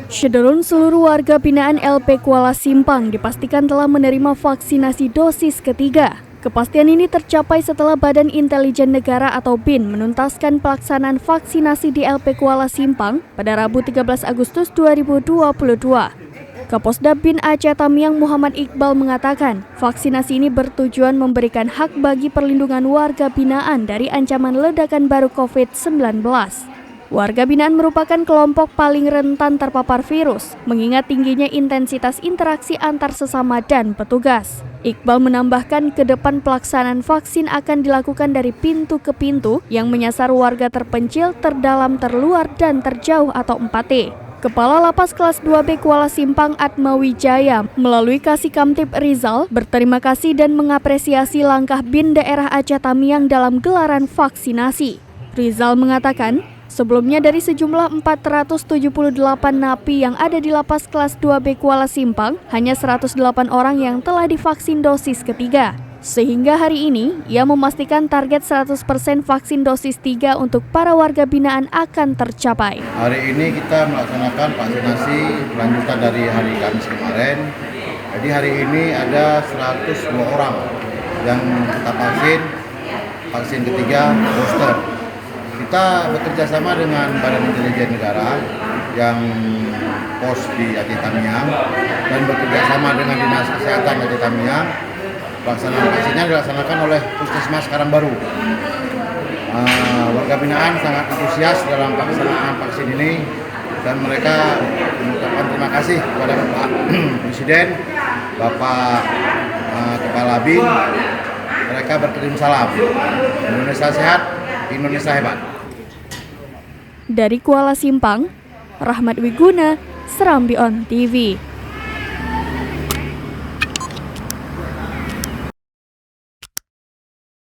Seluruh warga binaan LP Kuala Simpang dipastikan telah menerima vaksinasi dosis ketiga. Kepastian ini tercapai setelah Badan Intelijen Negara atau BIN menuntaskan pelaksanaan vaksinasi di LP Kuala Simpang pada Rabu 13 Agustus 2022. Kapolda BIN Aceh Tamiang Muhammad Iqbal mengatakan, vaksinasi ini bertujuan memberikan hak bagi perlindungan warga binaan dari ancaman ledakan baru COVID-19. Warga binaan merupakan kelompok paling rentan terpapar virus, mengingat tingginya intensitas interaksi antar sesama dan petugas. Iqbal menambahkan ke depan pelaksanaan vaksin akan dilakukan dari pintu ke pintu yang menyasar warga terpencil, terdalam, terluar, dan terjauh atau 4T. Kepala Lapas Kelas 2B Kuala Simpang Atma Wijaya melalui Kasih Kamtib Rizal berterima kasih dan mengapresiasi langkah BIN daerah Aceh Tamiang dalam gelaran vaksinasi. Rizal mengatakan, sebelumnya dari sejumlah 478 napi yang ada di Lapas Kelas 2B Kuala Simpang, hanya 108 orang yang telah divaksin dosis ketiga. Sehingga hari ini, ia memastikan target 100% vaksin dosis 3 untuk para warga binaan akan tercapai. Hari ini kita melaksanakan vaksinasi lanjutan dari hari Kamis kemarin. Jadi hari ini ada 102 orang yang kita vaksin ketiga booster. Kita bekerja sama dengan Badan Intelijen Negara yang pos di Aceh Tamiang dan bekerja sama dengan Dinas Kesehatan Aceh Tamiang. Pelaksanaan vaksinnya dilaksanakan oleh Puskesmas Karangbaru. Warga binaan sangat antusias dalam pelaksanaan vaksin ini dan mereka mengucapkan terima kasih kepada Bapak Presiden, Bapak Kepala BIN. Mereka berkirim salam. Indonesia sehat, Indonesia hebat. Dari Kuala Simpang, Rahmat Wiguna, Serambi On TV.